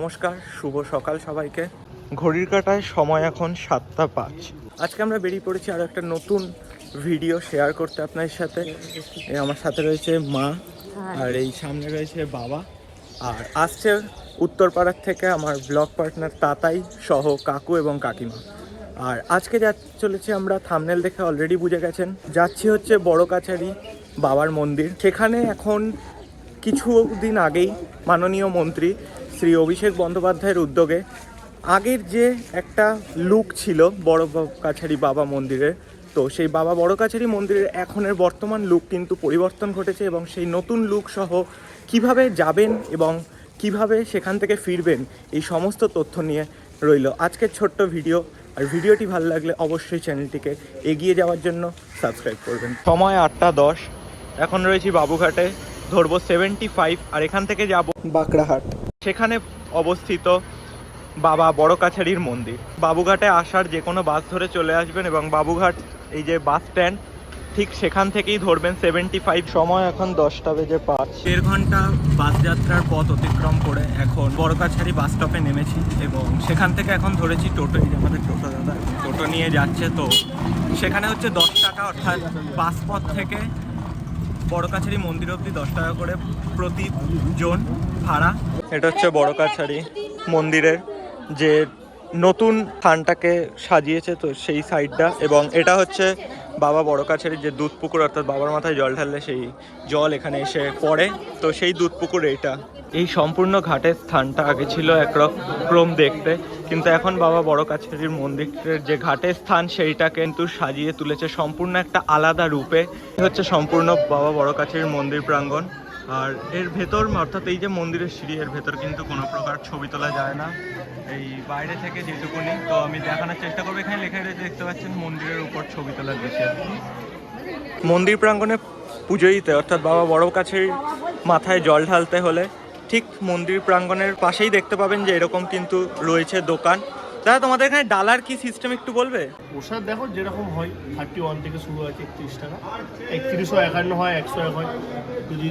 নমস্কার, শুভ সকাল সবাইকে। ঘড়ির কাঁটায় সময় এখন 7:05। আজকে আমরা বেরিয়ে পড়েছি আরও একটা নতুন ভিডিও শেয়ার করতে আপনাদের সাথে। আমার সাথে রয়েছে মা, আর এই সামনে রয়েছে বাবা, আর আসছে উত্তরপাড়ার থেকে আমার ব্লগ পার্টনার তাতাই সহ কাকু এবং কাকিমা। আর আজকে চলেছি আমরা, থাম্বনেল দেখে অলরেডি বুঝে গেছেন, যাচ্ছি হচ্ছে বড় কাছারি বাবার মন্দির। সেখানে এখন কিছুদিন আগেই মাননীয় মন্ত্রী শ্রী অভিষেক বন্দ্যোপাধ্যায়ের উদ্যোগে আগের যে একটা লুক ছিল বড় কাছারি বাবা মন্দিরের, তো সেই বাবা বড় কাছারি মন্দিরের এখনের বর্তমান লুক কিন্তু পরিবর্তন ঘটেছে, এবং সেই নতুন লুক সহ কিভাবে যাবেন এবং কিভাবে সেখান থেকে ফিরবেন এই সমস্ত তথ্য নিয়ে রইল আজকের ছোট্ট ভিডিও। আর ভিডিওটি ভালো লাগলে অবশ্যই চ্যানেলটিকে এগিয়ে যাওয়ার জন্য সাবস্ক্রাইব করবেন। সময় 8:10, এখন রয়েছি বাবুঘাটে, ধরবো 75, আর এখান থেকে যাব বাঁকড়াহাট। সেখানে অবস্থিত বাবা বড় কাছারির মন্দির। বাবুঘাটে আসার যে কোনো বাস ধরে চলে আসবেন, এবং বাবুঘাট এই যে বাস স্ট্যান্ড ঠিক সেখান থেকেই ধরবেন 75। সময় এখন 10:05। 1.5 ঘন্টা বাস যাত্রার পথ অতিক্রম করে এখন বড় কাছারি বাস স্টপে নেমেছি, এবং সেখান থেকে এখন ধরেছি টোটো। এই যে আমাদের টোটো দাদা টোটো নিয়ে যাচ্ছে, তো সেখানে হচ্ছে 10 টাকা, অর্থাৎ বাস পথ থেকে বড় কাছারি মন্দির অবধি 10 টাকা করে প্রতিজন ভাড়া। এটা হচ্ছে বড় কাছারি মন্দিরের যে নতুন স্থানটাকে সাজিয়েছে, তো সেই সাইডটা, এবং এটা হচ্ছে বাবা বড় কাছারির যে দুধ পুকুর, অর্থাৎ বাবার মাথায় জল ঢাললে সেই জল এখানে এসে পড়ে, তো সেই দুধ পুকুর এইটা। এই সম্পূর্ণ ঘাটের স্থানটা আগে ছিল একরকম দেখতে, কিন্তু এখন বাবা বড় কাছারির মন্দিরের যে ঘাটের স্থান সেইটাকে কিন্তু সাজিয়ে তুলেছে সম্পূর্ণ একটা আলাদা রূপে। হচ্ছে সম্পূর্ণ বাবা বড় কাছারির মন্দির প্রাঙ্গণ। আর এর ভেতর, অর্থাৎ এই যে মন্দিরের সিঁড়ি, এর ভেতর কিন্তু কোনো প্রকার ছবি তোলা যায় না এই বাইরে থেকে যেটুকুনি। তো আমি দেখানোর চেষ্টা করবো। এখানে লেখা রয়েছে, দেখতে পাচ্ছেন, মন্দিরের উপর ছবি তোলার বিষয়। মন্দির প্রাঙ্গণে পুজো দিতে, অর্থাৎ বাবা বড় কাছারির মাথায় জল ঢালতে হলে ঠিক মন্দির প্রাঙ্গণের পাশেই দেখতে পাবেন যে এরকম কিন্তু রয়েছে দোকান। দাদা, তোমাদের এখানে ডালার কি সিস্টেম একটু বলবে? প্রসাদ দেখো যেরকম হয়, 31 থেকে শুরু আছে 31 টাকা, 3151 হয়, 101 হয়। যদি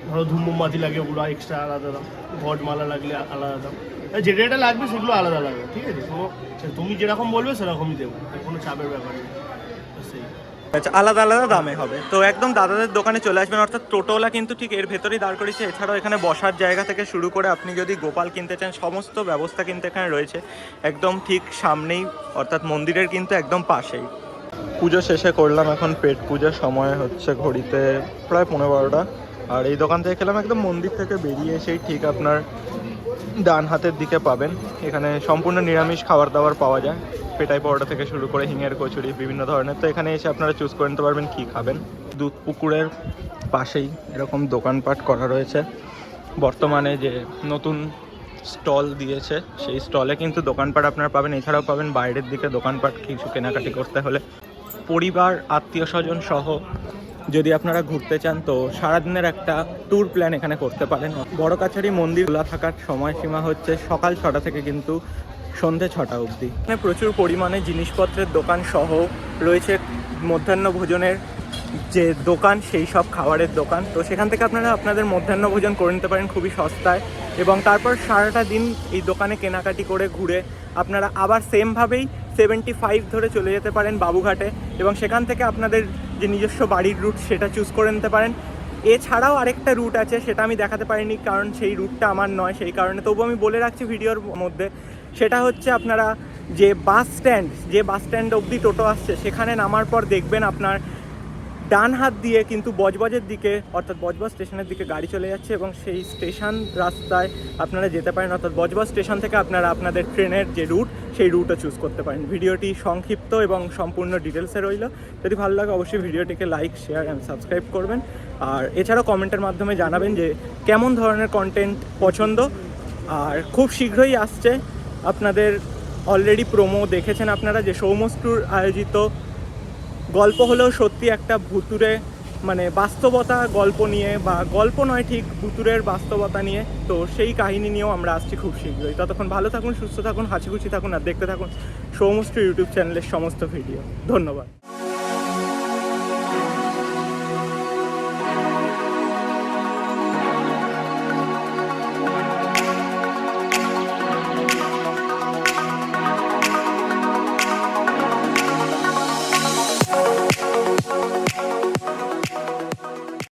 ধরো ধূপ মোমবাতি লাগে ওগুলো এক্সট্রা আলাদা দাম, ঘট মালা লাগলে আলাদা দাম, যেটা যেটা লাগবে সেগুলো আলাদা লাগবে। ঠিক আছে, তুমি যেরকম বলবে সেরকমই দেবো, কোনো চাপের ব্যাপার নেই। সেই আচ্ছা, আলাদা আলাদা দামে হবে। তো একদম দাদাদের দোকানে চলে আসবেন, অর্থাৎ টোটোলা কিন্তু ঠিক এর ভেতরেই দাঁড় করেছে। এছাড়াও এখানে বসার জায়গা থেকে শুরু করে আপনি যদি গোপাল কিনতে চান, সমস্ত ব্যবস্থা কিন্তু এখানে রয়েছে একদম ঠিক সামনেই, অর্থাৎ মন্দিরের কিন্তু একদম পাশেই। পুজো শেষে করলাম এখন পেট পুজো। সময় হচ্ছে ঘড়িতে প্রায় 12:15, আর এই দোকান থেকে খেলাম একদম মন্দির থেকে বেরিয়ে এসেই ঠিক আপনার ডান হাতের দিকে পাবেন। এখানে সম্পূর্ণ নিরামিষ খাবার দাবার পাওয়া যায়, পেটাই পরোটা থেকে শুরু করে হিঙের কচুরি বিভিন্ন ধরনের। তো এখানে এসে আপনারা চুজ করে নিতে পারবেন কী খাবেন। দুধ পুকুরের পাশেই এরকম দোকানপাট করা রয়েছে। বর্তমানে যে নতুন স্টল দিয়েছে সেই স্টলে কিন্তু দোকানপাট আপনারা পাবেন। এছাড়াও পাবেন বাইরের দিকে দোকানপাট কিছু কেনাকাটি করতে হলে। পরিবার, আত্মীয় স্বজন সহ যদি আপনারা ঘুরতে চান, তো সারাদিনের একটা ট্যুর প্ল্যান এখানে করতে পারেন। বড় কাছারি মন্দির খোলা থাকার সময়সীমা হচ্ছে সকাল 6টা থেকে কিন্তু সন্ধে 6টা অবধি। এখানে প্রচুর পরিমাণে জিনিসপত্রের দোকান সহ রয়েছে মধ্যাহ্ন ভোজনের যে দোকান, সেই সব খাবারের দোকান। তো সেখান থেকে আপনারা আপনাদের মধ্যাহ্ন ভোজন করে নিতে পারেন খুবই সস্তায়, এবং তারপর সারাটা দিন এই দোকানে কেনাকাটি করে ঘুরে আপনারা আবার সেমভাবেই 75 ধরে চলে যেতে পারেন বাবুঘাটে, এবং সেখান থেকে আপনাদের যে নিজস্ব বাড়ির রুট সেটা চুজ করে নিতে পারেন। এছাড়াও আরেকটা রুট আছে, সেটা আমি দেখাতে পারিনি কারণ সেই রুটটা আমার নয়, সেই কারণে তবু আমি বলে রাখছি ভিডিওর মধ্যে। সেটা হচ্ছে আপনারা যে বাস স্ট্যান্ড অবধি টোটো আসছে, সেখানে নামার পর দেখবেন আপনার ডান হাত দিয়ে কিন্তু বজবজের দিকে, অর্থাৎ বজবজ স্টেশনের দিকে গাড়ি চলে যাচ্ছে, এবং সেই স্টেশন রাস্তায় আপনারা যেতে পারেন। অর্থাৎ বজবজ স্টেশন থেকে আপনারা আপনাদের ট্রেনের যে রুট সেই রুটও চুজ করতে পারেন। ভিডিওটি সংক্ষিপ্ত এবং সম্পূর্ণ ডিটেলসে রইল। যদি ভালো লাগে অবশ্যই ভিডিওটিকে লাইক, শেয়ার অ্যান্ড সাবস্ক্রাইব করবেন। আর এছাড়াও কমেন্টের মাধ্যমে জানাবেন যে কেমন ধরনের কন্টেন্ট পছন্দ। আর খুব শীঘ্রই আসছে, আপনাদের অলরেডি প্রোমো দেখেছেন আপনারা, যে সৌমস্টুর আয়োজিত গল্প হলেও সত্যি একটা ভুতুরে, মানে বাস্তবতা গল্প নিয়ে, বা গল্প নয় ঠিক, ভুতুরের বাস্তবতা নিয়ে। তো সেই কাহিনী নিয়েও আমরা আসছি খুব শীঘ্রই। ততক্ষণ ভালো থাকুন, সুস্থ থাকুন, হাসি খুশি থাকুন, আর দেখতে থাকুন সৌমস্টু ইউটিউব চ্যানেলের সমস্ত ভিডিও। ধন্যবাদ।